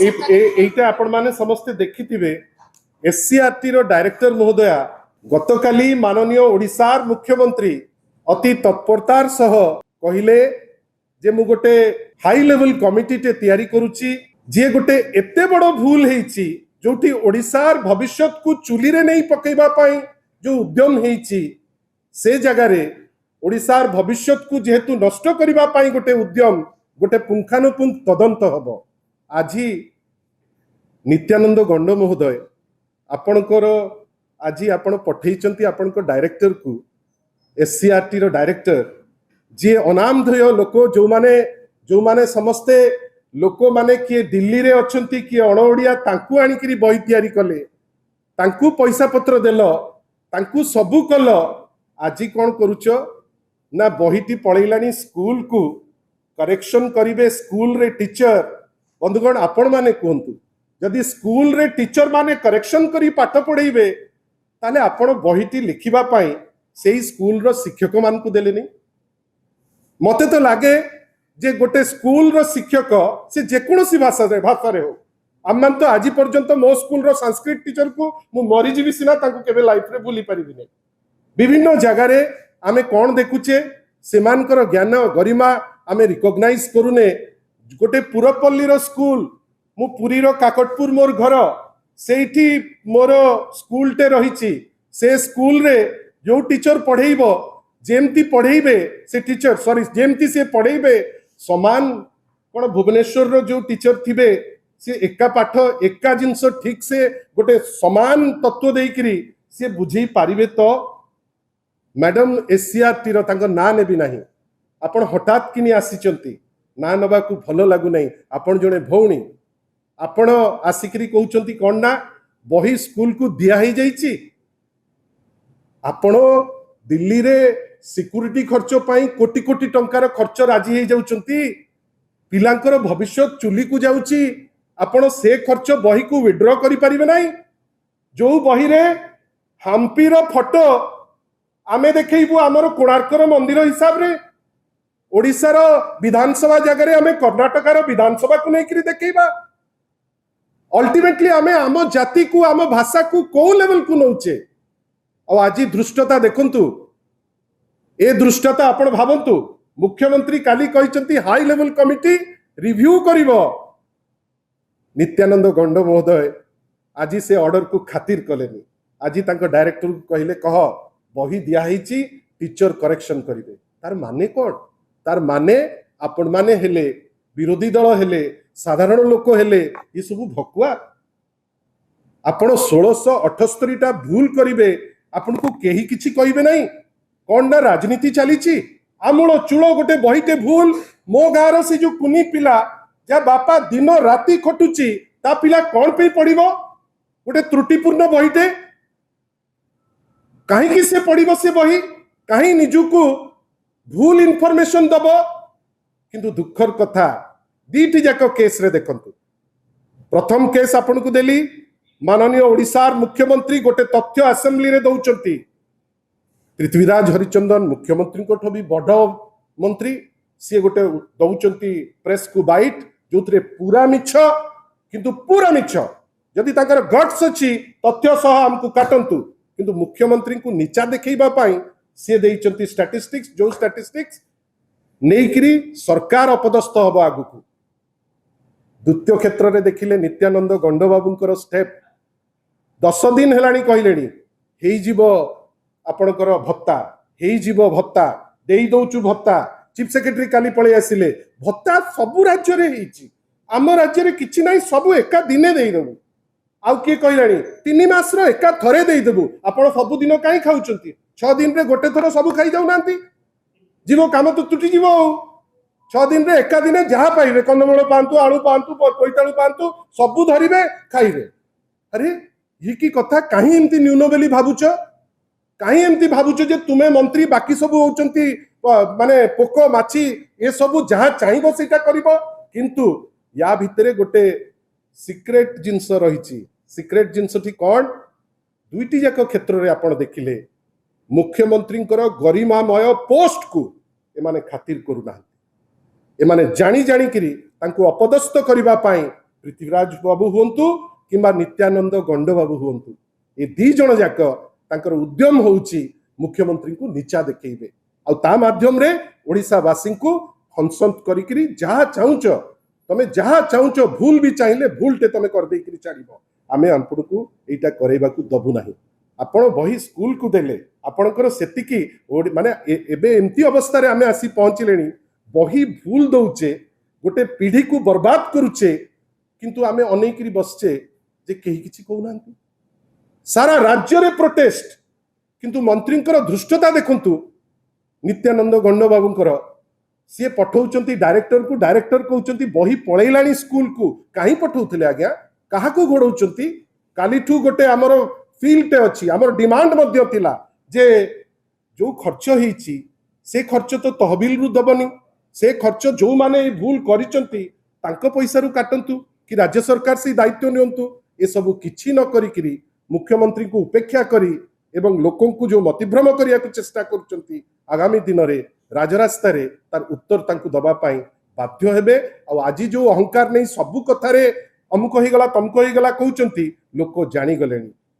এইটা आपण माने समस्ते देखिथिबे एससीआरटी रो डायरेक्टर महोदया गतकाली माननीय ओडिशार मुख्यमंत्री अति तत्परतार सह कहिले जे मु गोटे हाई लेवल कमिटी टे तैयारी करूची जे गोटे एते बड़ भूल हेची जोठी ओडिशार भविष्यत को चुली रे नहीं पकेबा पाई जो उद्यम हेची से जगह रे ओडिशार भविष्यत को जेहेतु नष्ट करिबा पाई गोटे उद्यम गोटे पुंखानुपुंख तदंत हबो आज नित्यानंद गंड महोदय आपणकर आज आपण पठेइचंती आपणको डायरेक्टर को एससीआरटी रो डायरेक्टर जे अनामधेय लोक जो माने समस्ते लोक माने किए दिल्ली रे अछंती किए अणओडिया तांकू आनिकरी बही तैयारी कले तांकू पैसा पत्र देलो तांकू सबु कल आज कौन करूच ना बहीटी पळैलानी स्कूल को करेक्शन करिवे स्कूल रे टीचर बंधुगण आपण माने कहतु जदि स्कूल रे टीचर माने करेक्शन करी पाठ पढ़ेबे ताले आपण बहीटी लिखिबा पाई सेही स्कूल रो शिक्षक मान को देलेनी मते तो लागे जे गोटे स्कूल रो शिक्षक से जेकोसी भाषा रे हो आम तो आज पर्यंत मो स्कूल रो संस्कृत टीचर को मु मरी जीवी सिना तांको केबे लाइफ रे भूली परिबि नै विभिन्न जगह रे आमे कोन देखुचे सेमानकर ज्ञान गरिमा आमे रिकॉग्नाइज करूने गोटे पुरपल्ली रो स्कूल मु पुरी रो काकटपुर मोर घर सेठी मोर स्कूल टे रहिछि से स्कूल रे जो टीचर पढ़ेइबो जेमती पढ़ेइबे से टीचर सॉरी जेमती से पढ़ेइबे समान कोन भुवनेश्वर रो जो टीचर थिबे से एका पाठ एका जिंस ठीक से गोटे समान तत्व देइकरी से बुझी पारिबे तो मैडम एससीआरटी रो तांको ना नेबी नाही आपण हठात किनी आसीचंती ना नबा को भलो लागु नाही आपण जने भौणी आपण आसिकरी कहउचंती कोन ना बही स्कूल को दिया ही जाईची आपण दिल्ली रे सिक्यूरिटी खर्च पाई कोटी कोटी टंकार खर्च राजी हे जाउचंती पिलांकर भविष्य चुली को जाउची आपण से खर्च बही को विड्रॉ करि परिबे नाही जो बही रे हम्पीर फोटो आमे देखैबु हमर कोणार्कर मंदिर हिसाब रे ओडिशार विधानसभा जगह रे आमे कर्नाटकार विधानसभा को नहीं करी देखैबा अल्टीमेटली आमे आम जाति को आम भाषा को को लेवल को नौचे और आज दृष्टता देखंतु ए दृष्टता आपण भावंतु मुख्यमंत्री काली कहिसंती हाई लेवल कमिटी रिव्यू करिवो नित्यानंद गंड महोदय आज से ऑर्डर को खातिर कलेनी आज तांको डायरेक्टर को कहले कह बही दिया हिची टीचर करेक्शन करिवे तार माने कोन तार माने आपण माने हेले विरोधी दल हेले साधारण लोक हेले ये सब भकुआ आपण 1678 टा भूल करिवे आपण को केही किछि कहिबे नाही कोन ना राजनीति चलीची आमूल चूल गोटे बहीटे भूल मो गार से जो कुनी पिला जा बापा दिन राति खटुची ता पिला कोन पे पड़िबो गोटे त्रुटिपूर्ण बहीटे कहीं कि से पड़िबो से बही कहीं निजुको भूल इनफॉरमेशन दबो किंतु दुखर कथा दीटी जाक केस रे देखंतु प्रथम केस आपन को देली माननीय ओडिशार मुख्यमंत्री गोटे तथ्य असेंबली रे दउचंती पृथ्वीराज हरिचंदन मुख्यमंत्री को भी बड़ मंत्री सी गोटे दउचंती प्रेस को बाइट जोथरे पूरा मिछ किंतु पूरा मिछ जदि ताकर गट्स अछि तथ्य सह हमकु काटंतु किंतु मुख्यमंत्री को नीचा देखैबा पाई सी देइचंती स्टैटिस्टिक्स जो स्टैटिस्टिक्स नेइकरी सरकार अपदस्थ हबो आगु को द्वितीय क्षेत्र रे देखिले नित्यानंद गंड बाबूंकर स्टेप 10 दिन हेलानी कहलेनी हेई जीवो आपणकर भत्ता हेई जीवो भत्ता देई दउचु भत्ता चीफ सेक्रेटरी काली पळे आसिले भत्ता सबु राज्य रे हेची आम राज्य रे किछि नाही सबु एका दिने देई दबु आउ के कहलानी 3 मास रो एका थरे देई दबु आपण सबु दिन काई खाउचंती 6 दिन रे गोटे थरो सबु खाई जाउ नांती जीवो काम तो तुटी जीवो 6 दिन रे एका दिने जहा पाइबे कंदमूल पांतु आलू पांतु पैतालू पांतु सबु धरिबे खाइबे अरे ये की कथा काहे एमती न्यून बेली भाबुच काहे एमती भाबुच जे तुमे मंत्री बाकी सब होचंती माने पोको माछी ये सब जहा चाहिबो सेटा करिवो किंतु या भितरे गोटे सीक्रेट जिंस रहिछि सीक्रेट जिंस ठी कोन दुईटी जाक क्षेत्र रे आपण देखिले मुख्यमंत्री गरिमामय पोस्ट को एमाने खातिर करूना एमाने जानी जानी करी तांको अपदस्थ करिबा पाई पृथ्वीराज बाबू हुंतु किंबा नित्यानंद गंड बाबू हुंतु ए दी जण जाक तांकर उद्यम होउची मुख्यमंत्री को नीचा देखैबे आ ता माध्यम रे ओडिसा वासी को हंसंत करिकरी जहा चाहुच तमे जहा चाहुच भूल भी चाहिए भूलटे तमे कर देकरी छाड़िबो आमे अनपढ़ को एटा करेबा को दबु नाही आपण बही स्कूल को देले आपणकर सेतिकी माने एबे एमती अवस्था रे आमे आसी पहुंचलेनी बही भूल दउचे गोटे पीढ़ी को बर्बाद करूचे किंतु आमे अनेकरी बसचे जे केही किछि कहउनांती सारा राज्य रे प्रोटेस्ट किंतु मंत्रींकर धृष्टता देखंतु नित्यानंद गंड बाबूंकर सी पठाउचंती डायरेक्टर कहउचंती बही पळैलाणी स्कूल को काहे पठाउथले आज्ञा काहा को घोड़ौचंती कालीठू गोटे हमर फील्ड अच्छी आमर डिमांड मध्य थिला जे जो खर्च होईची से खर्च तो तहबिल रु दबनी से खर्च जो माने भूल करिचंती तांको पैसा रु काटंतु कि राज्य सरकार से दायित्व नियंतु ए सब किछि न करिकरी मुख्यमंत्री को उपेक्षा करी एवं लोकों को जो मतिभ्रम करिया को चेष्टा करुचंती आगामी दिन रे राजरास्ता रे तार उत्तर तांको दबा पाई बाध्य हेबे आ आज जो अहंकार नहीं सब कथारे अमुक होईगला तमको होईगला कहउचंती लोक जानी गलेनी